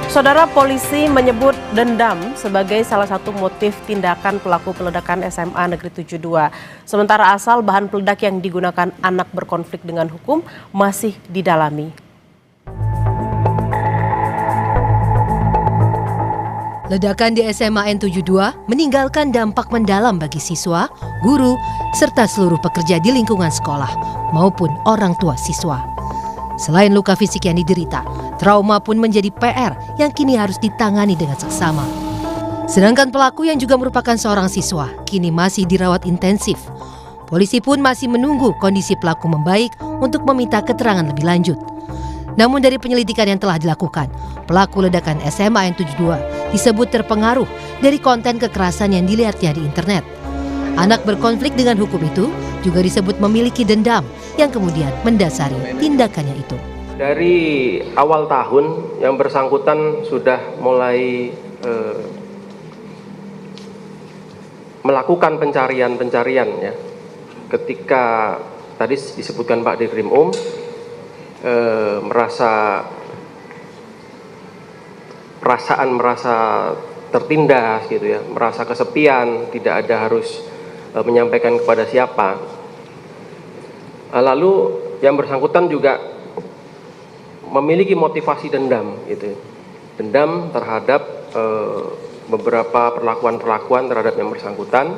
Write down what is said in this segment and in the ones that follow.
Saudara, polisi menyebut dendam sebagai salah satu motif tindakan pelaku peledakan SMA Negeri 72. Sementara asal bahan peledak yang digunakan anak berkonflik dengan hukum masih didalami. Ledakan di SMA N72 meninggalkan dampak mendalam bagi siswa, guru, serta seluruh pekerja di lingkungan sekolah maupun orang tua siswa. Selain luka fisik yang diderita, trauma pun menjadi PR yang kini harus ditangani dengan seksama. Sedangkan pelaku yang juga merupakan seorang siswa kini masih dirawat intensif. Polisi pun masih menunggu kondisi pelaku membaik untuk meminta keterangan lebih lanjut. Namun dari penyelidikan yang telah dilakukan, pelaku ledakan SMA N72 disebut terpengaruh dari konten kekerasan yang dilihatnya di internet. Anak berkonflik dengan hukum itu juga disebut memiliki dendam yang kemudian mendasari tindakannya itu. Dari awal tahun yang bersangkutan sudah mulai melakukan pencarian ya. Ketika tadi disebutkan Pak Dirkrim merasa tertindas gitu ya, merasa kesepian, tidak ada harus menyampaikan kepada siapa. Lalu yang bersangkutan juga memiliki motivasi dendam gitu. Dendam terhadap beberapa perlakuan terhadap yang bersangkutan.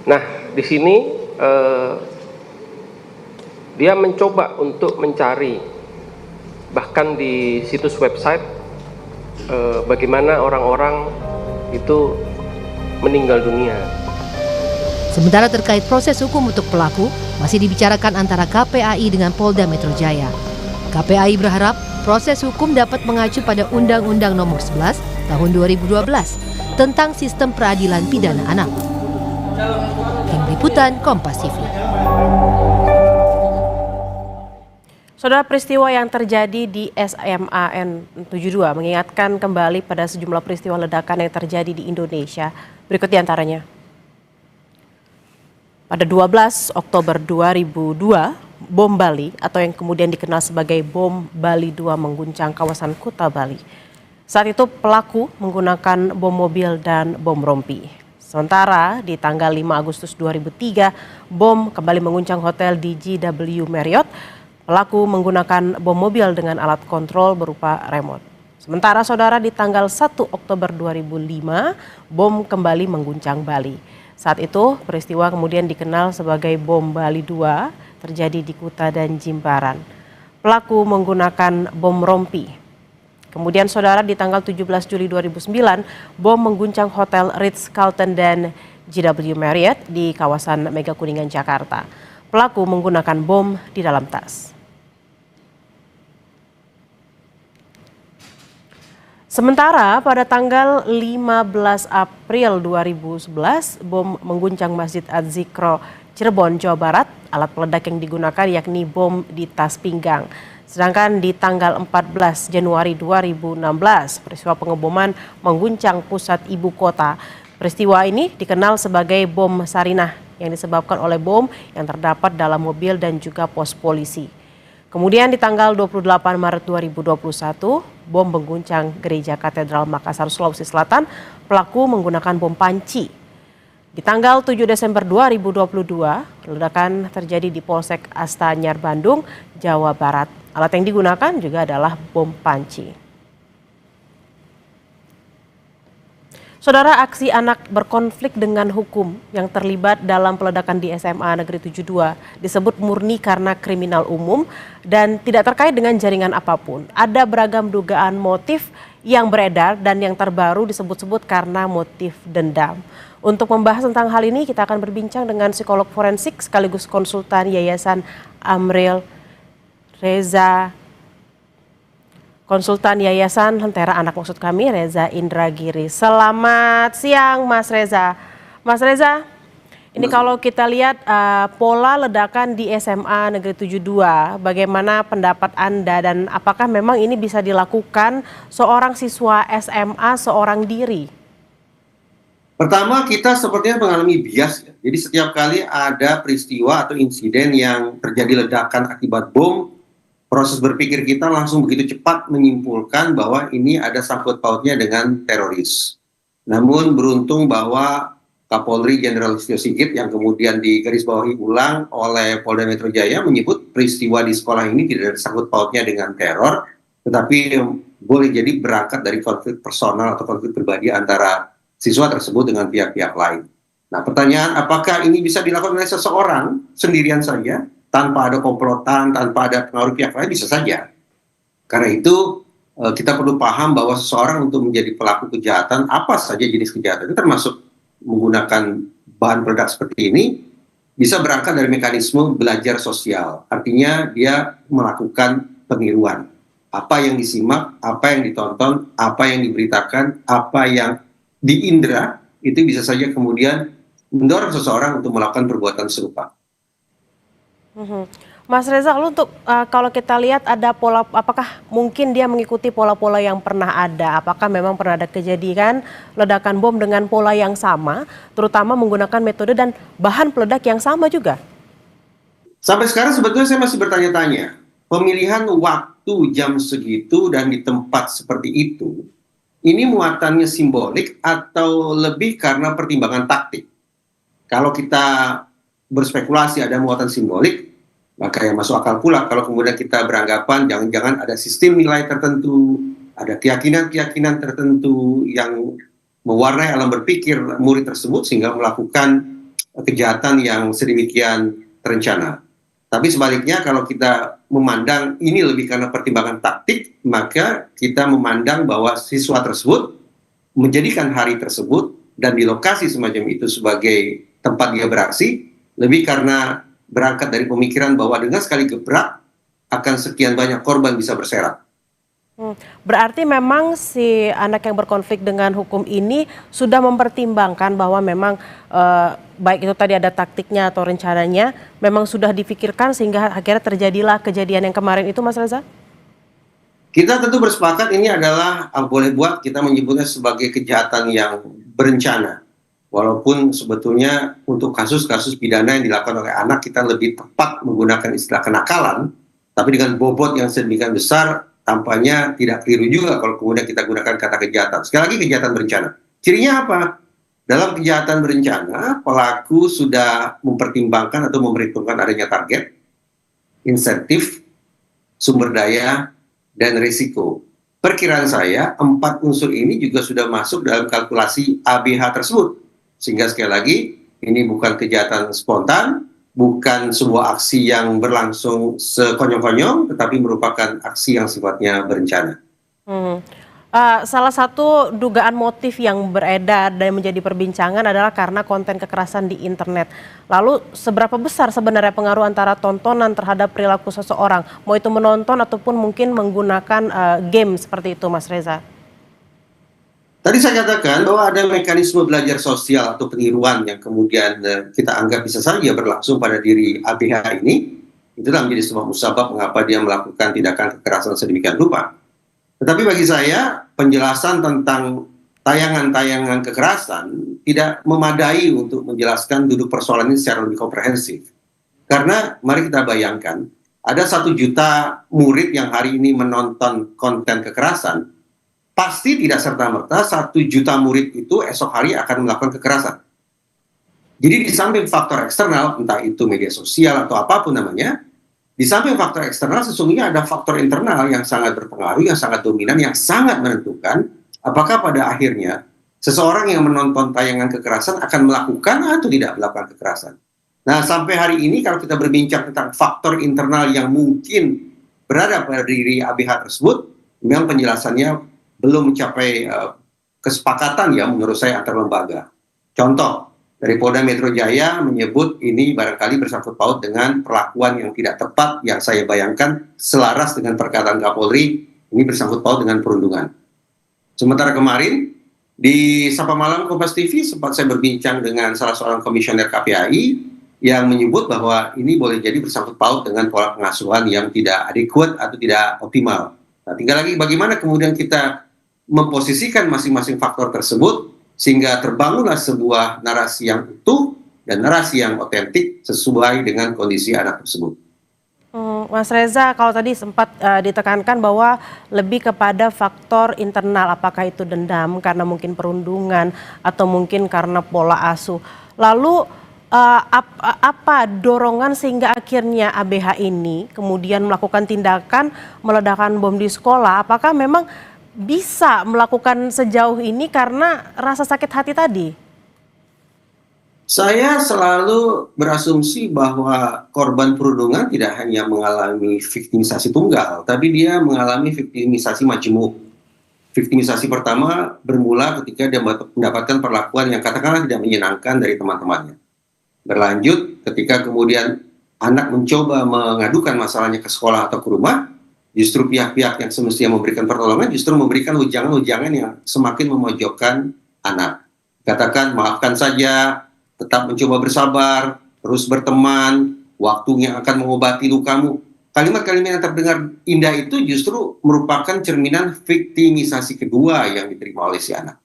Nah, di sini dia mencoba untuk mencari bahkan di situs website bagaimana orang-orang itu meninggal dunia. Sementara terkait proses hukum untuk pelaku masih dibicarakan antara KPAI dengan Polda Metro Jaya. KPAI berharap proses hukum dapat mengacu pada Undang-Undang Nomor 11 Tahun 2012 tentang Sistem Peradilan Pidana Anak. Tim Liputan Kompas TV. Saudara, peristiwa yang terjadi di SMA N72 mengingatkan kembali pada sejumlah peristiwa ledakan yang terjadi di Indonesia. Berikut diantaranya. Pada 12 Oktober 2002, bom Bali atau yang kemudian dikenal sebagai bom Bali 2 mengguncang kawasan Kuta Bali. Saat itu pelaku menggunakan bom mobil dan bom rompi. Sementara di tanggal 5 Agustus 2003, bom kembali mengguncang hotel di JW Marriott. Pelaku menggunakan bom mobil dengan alat kontrol berupa remote. Sementara saudara, di tanggal 1 Oktober 2005, bom kembali mengguncang Bali. Saat itu peristiwa kemudian dikenal sebagai bom Bali 2 terjadi di Kuta dan Jimbaran. Pelaku menggunakan bom rompi. Kemudian saudara, di tanggal 17 Juli 2009, bom mengguncang Hotel Ritz-Carlton dan JW Marriott di kawasan Mega Kuningan, Jakarta. Pelaku menggunakan bom di dalam tas. Sementara pada tanggal 15 April 2011, bom mengguncang Masjid Az-Zikro Cirebon, Jawa Barat. Alat peledak yang digunakan yakni bom di tas pinggang. Sedangkan di tanggal 14 Januari 2016, peristiwa pengeboman mengguncang pusat ibu kota. Peristiwa ini dikenal sebagai bom Sarinah yang disebabkan oleh bom yang terdapat dalam mobil dan juga pos polisi. Kemudian di tanggal 28 Maret 2021, bom mengguncang Gereja Katedral Makassar, Sulawesi Selatan. Pelaku menggunakan bom panci. Di tanggal 7 Desember 2022, ledakan terjadi di Polsek Astanyar, Bandung, Jawa Barat. Alat yang digunakan juga adalah bom panci. Saudara, aksi anak berkonflik dengan hukum yang terlibat dalam peledakan di SMA Negeri 72 disebut murni karena kriminal umum dan tidak terkait dengan jaringan apapun. Ada beragam dugaan motif yang beredar dan yang terbaru disebut-sebut karena motif dendam. Untuk membahas tentang hal ini, kita akan berbincang dengan psikolog forensik sekaligus konsultan Yayasan Amril Reza, konsultan Yayasan Lentera Anak maksud kami, Reza Indragiri. Selamat siang Mas Reza. Mas Reza, ini kalau kita lihat pola ledakan di SMA Negeri 72, bagaimana pendapat Anda dan apakah memang ini bisa dilakukan seorang siswa SMA seorang diri? Pertama, kita sepertinya mengalami bias. Jadi setiap kali ada peristiwa atau insiden yang terjadi ledakan akibat bom, proses berpikir kita langsung begitu cepat menyimpulkan bahwa ini ada sangkut pautnya dengan teroris. Namun beruntung bahwa Kapolri Jenderal Listio Sigit yang kemudian digarisbawahi ulang oleh Polda Metro Jaya menyebut peristiwa di sekolah ini tidak ada sangkut pautnya dengan teror, tetapi boleh jadi berangkat dari konflik personal atau konflik pribadi antara siswa tersebut dengan pihak-pihak lain. Nah, pertanyaan apakah ini bisa dilakukan oleh seseorang sendirian saja, tanpa ada komplotan, tanpa ada pengaruh pihak lain? Bisa saja. Karena itu kita perlu paham bahwa seseorang untuk menjadi pelaku kejahatan, apa saja jenis kejahatan itu termasuk menggunakan bahan peledak seperti ini, bisa berangkat dari mekanisme belajar sosial. Artinya dia melakukan peniruan. Apa yang disimak, apa yang ditonton, apa yang diberitakan, apa yang diindra, itu bisa saja kemudian mendorong seseorang untuk melakukan perbuatan serupa. Mas Reza, lalu untuk kalau kita lihat ada pola, apakah mungkin dia mengikuti pola-pola yang pernah ada? Apakah memang pernah ada kejadian ledakan bom dengan pola yang sama, terutama menggunakan metode dan bahan peledak yang sama juga? Sampai sekarang sebetulnya saya masih bertanya-tanya, pemilihan waktu jam segitu dan di tempat seperti itu, ini muatannya simbolik atau lebih karena pertimbangan taktik? Kalau kita berspekulasi ada muatan simbolik, maka yang masuk akal pula kalau kemudian kita beranggapan jangan-jangan ada sistem nilai tertentu, ada keyakinan-keyakinan tertentu yang mewarnai alam berpikir murid tersebut sehingga melakukan kejahatan yang sedemikian terencana. Tapi sebaliknya kalau kita memandang ini lebih karena pertimbangan taktik, maka kita memandang bahwa siswa tersebut menjadikan hari tersebut dan di lokasi semacam itu sebagai tempat dia beraksi, lebih karena berangkat dari pemikiran bahwa dengan sekali gebrak akan sekian banyak korban bisa berserak. Berarti memang si anak yang berkonflik dengan hukum ini sudah mempertimbangkan bahwa memang baik itu tadi ada taktiknya atau rencananya, memang sudah difikirkan sehingga akhirnya terjadilah kejadian yang kemarin itu, Mas Reza? Kita tentu bersepakat ini adalah boleh buat kita menyebutnya sebagai kejahatan yang berencana. Walaupun sebetulnya untuk kasus-kasus pidana yang dilakukan oleh anak kita lebih tepat menggunakan istilah kenakalan, tapi dengan bobot yang sedemikian besar tampaknya tidak keliru juga kalau kemudian kita gunakan kata kejahatan. Sekali lagi kejahatan berencana. Cirinya apa? Dalam kejahatan berencana, pelaku sudah mempertimbangkan atau memperhitungkan adanya target, insentif, sumber daya, dan risiko. Perkiraan saya, 4 unsur ini juga sudah masuk dalam kalkulasi ABH tersebut. Sehingga sekali lagi, ini bukan kejahatan spontan, bukan sebuah aksi yang berlangsung sekonyong-konyong, tetapi merupakan aksi yang sifatnya berencana. Salah satu dugaan motif yang beredar dan menjadi perbincangan adalah karena konten kekerasan di internet. Lalu seberapa besar sebenarnya pengaruh antara tontonan terhadap perilaku seseorang, mau itu menonton ataupun mungkin menggunakan game seperti itu, Mas Reza? Tadi saya katakan bahwa ada mekanisme belajar sosial atau peniruan yang kemudian kita anggap bisa saja berlangsung pada diri ABH ini. Itulah menjadi sebuah musabab mengapa dia melakukan tindakan kekerasan sedemikian rupa. Tetapi bagi saya, penjelasan tentang tayangan-tayangan kekerasan tidak memadai untuk menjelaskan duduk persoalan ini secara lebih komprehensif. Karena mari kita bayangkan, ada 1 juta murid yang hari ini menonton konten kekerasan, pasti tidak serta-merta 1 juta murid itu esok hari akan melakukan kekerasan. Jadi di samping faktor eksternal, entah itu media sosial atau apapun namanya, di samping faktor eksternal sesungguhnya ada faktor internal yang sangat berpengaruh, yang sangat dominan, yang sangat menentukan apakah pada akhirnya seseorang yang menonton tayangan kekerasan akan melakukan atau tidak melakukan kekerasan. Nah, sampai hari ini kalau kita berbincang tentang faktor internal yang mungkin berada pada diri ABH tersebut, memang penjelasannya belum mencapai kesepakatan ya menurut saya antar lembaga. Contoh, dari Polda Metro Jaya menyebut ini barangkali bersangkut paut dengan perlakuan yang tidak tepat yang saya bayangkan selaras dengan perkataan Kapolri, ini bersangkut paut dengan perundungan. Sementara kemarin di Sapa Malam Kompas TV sempat saya berbincang dengan salah seorang komisioner KPAI yang menyebut bahwa ini boleh jadi bersangkut paut dengan pola pengasuhan yang tidak adekuat atau tidak optimal. Nah, tinggal lagi bagaimana kemudian kita memposisikan masing-masing faktor tersebut sehingga terbangunlah sebuah narasi yang utuh dan narasi yang otentik sesuai dengan kondisi anak tersebut. Mas Reza, kalau tadi sempat ditekankan bahwa lebih kepada faktor internal, apakah itu dendam karena mungkin perundungan atau mungkin karena pola asuh. Lalu apa dorongan sehingga akhirnya ABH ini kemudian melakukan tindakan meledakan bom di sekolah? Apakah memang bisa melakukan sejauh ini karena rasa sakit hati tadi? Saya selalu berasumsi bahwa korban perundungan tidak hanya mengalami viktimisasi tunggal, tapi dia mengalami viktimisasi majemuk. Viktimisasi pertama bermula ketika dia mendapatkan perlakuan yang katakanlah tidak menyenangkan dari teman-temannya. Berlanjut ketika kemudian anak mencoba mengadukan masalahnya ke sekolah atau ke rumah, justru pihak-pihak yang semestinya memberikan pertolongan justru memberikan ujangan-ujangan yang semakin memojokkan anak. Katakan maafkan saja, tetap mencoba bersabar, terus berteman, waktunya akan mengobati lukamu. Kalimat-kalimat yang terdengar indah itu justru merupakan cerminan viktimisasi kedua yang diterima oleh si anak.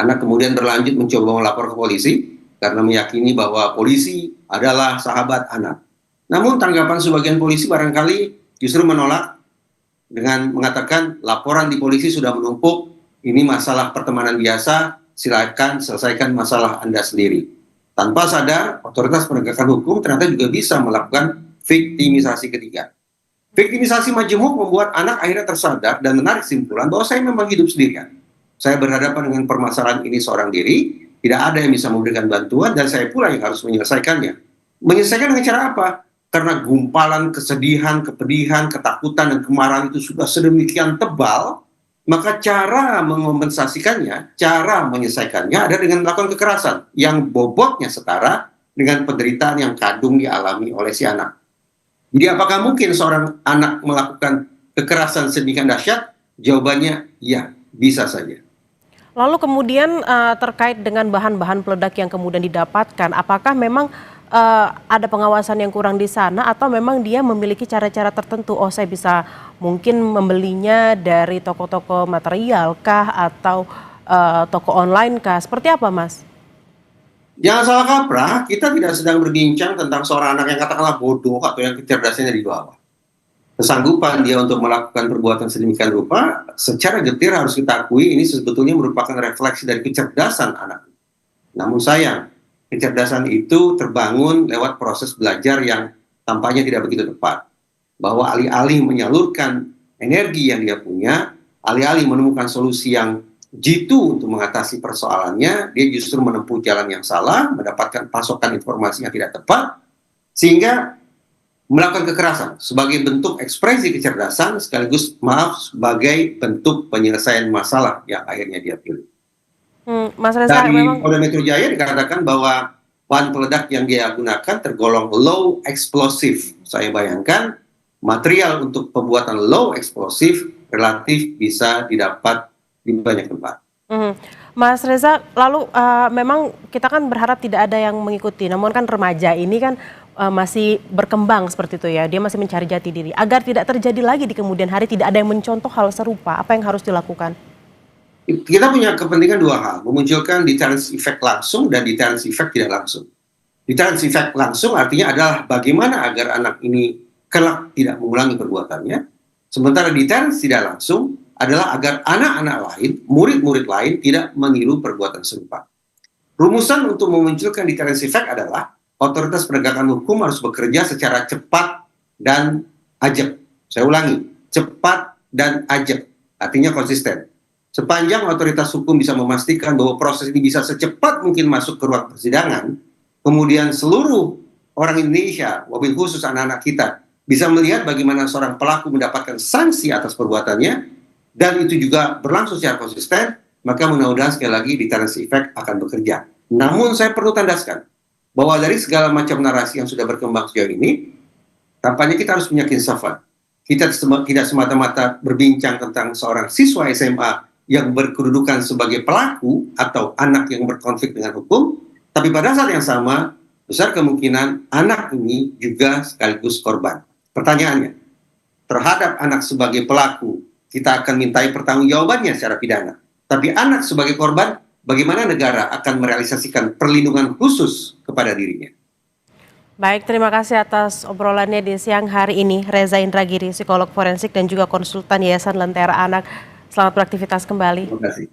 Anak kemudian berlanjut mencoba melapor ke polisi karena meyakini bahwa polisi adalah sahabat anak. Namun tanggapan sebagian polisi barangkali justru menolak dengan mengatakan laporan di polisi sudah menumpuk, ini masalah pertemanan biasa, silakan selesaikan masalah Anda sendiri. Tanpa sadar, otoritas penegakan hukum ternyata juga bisa melakukan viktimisasi ketiga. Viktimisasi majemuk membuat anak akhirnya tersadar dan menarik kesimpulan bahwa saya memang hidup sendirian. Saya berhadapan dengan permasalahan ini seorang diri, tidak ada yang bisa memberikan bantuan dan saya pula yang harus menyelesaikannya. Menyelesaikan dengan cara apa? Karena gumpalan kesedihan, kepedihan, ketakutan, dan kemarahan itu sudah sedemikian tebal, maka cara mengompensasikannya, cara menyelesaikannya ada dengan melakukan kekerasan yang bobotnya setara dengan penderitaan yang kadung dialami oleh si anak. Jadi apakah mungkin seorang anak melakukan kekerasan sedemikian dahsyat? Jawabannya ya, bisa saja. Lalu kemudian terkait dengan bahan-bahan peledak yang kemudian didapatkan, apakah memang ada pengawasan yang kurang di sana atau memang dia memiliki cara-cara tertentu? Oh, saya bisa mungkin membelinya dari toko-toko material kah atau toko online kah? Seperti apa, Mas? Jangan salah kaprah, kita tidak sedang berbincang tentang seorang anak yang katakanlah bodoh atau yang kecerdasannya di bawah. Kesanggupan dia untuk melakukan perbuatan sedemikian rupa, secara getir harus kita akui ini sebetulnya merupakan refleksi dari kecerdasan anak. Namun sayang, kecerdasan itu terbangun lewat proses belajar yang tampaknya tidak begitu tepat. Bahwa alih-alih menyalurkan energi yang dia punya, alih-alih menemukan solusi yang jitu untuk mengatasi persoalannya, dia justru menempuh jalan yang salah, mendapatkan pasokan informasi yang tidak tepat, sehingga melakukan kekerasan sebagai bentuk ekspresi kecerdasan sekaligus sebagai bentuk penyelesaian masalah yang akhirnya dia pilih. Mas Reza, Dari memang Polda Metro Jaya dikatakan bahwa bahan peledak yang dia gunakan tergolong low explosive. Saya bayangkan material untuk pembuatan low explosive relatif bisa didapat di banyak tempat. Mas Reza, lalu memang kita kan berharap tidak ada yang mengikuti, namun kan remaja ini kan masih berkembang seperti itu ya, dia masih mencari jati diri. Agar tidak terjadi lagi di kemudian hari, tidak ada yang mencontoh hal serupa, apa yang harus dilakukan? Kita punya kepentingan dua hal, memunculkan deterrence effect langsung dan deterrence effect tidak langsung. Deterrence effect langsung artinya adalah bagaimana agar anak ini kelak tidak mengulangi perbuatannya, sementara deterrence tidak langsung adalah agar anak-anak lain, murid-murid lain tidak meniru perbuatan serupa. Rumusan untuk memunculkan deterrence effect adalah otoritas penegakan hukum harus bekerja secara cepat dan ajak. Saya ulangi, cepat dan ajak, artinya konsisten. Sepanjang otoritas hukum bisa memastikan bahwa proses ini bisa secepat mungkin masuk ke ruang persidangan, kemudian seluruh orang Indonesia, wabil khusus anak-anak kita, bisa melihat bagaimana seorang pelaku mendapatkan sanksi atas perbuatannya, dan itu juga berlangsung secara konsisten, maka mudah-mudahan sekali lagi deterrence effect akan bekerja. Namun saya perlu tandaskan, bahwa dari segala macam narasi yang sudah berkembang sejauh ini, tampaknya kita harus punya keinsafan. Kita tidak semata-mata berbincang tentang seorang siswa SMA yang berkedudukan sebagai pelaku atau anak yang berkonflik dengan hukum, tapi pada saat yang sama, besar kemungkinan anak ini juga sekaligus korban. Pertanyaannya, terhadap anak sebagai pelaku, kita akan mintai pertanggungjawabannya secara pidana. Tapi anak sebagai korban, bagaimana negara akan merealisasikan perlindungan khusus kepada dirinya? Baik, terima kasih atas obrolannya di siang hari ini. Reza Indragiri, psikolog forensik dan juga konsultan Yayasan Lentera Anak. Selamat beraktivitas kembali. Terima kasih.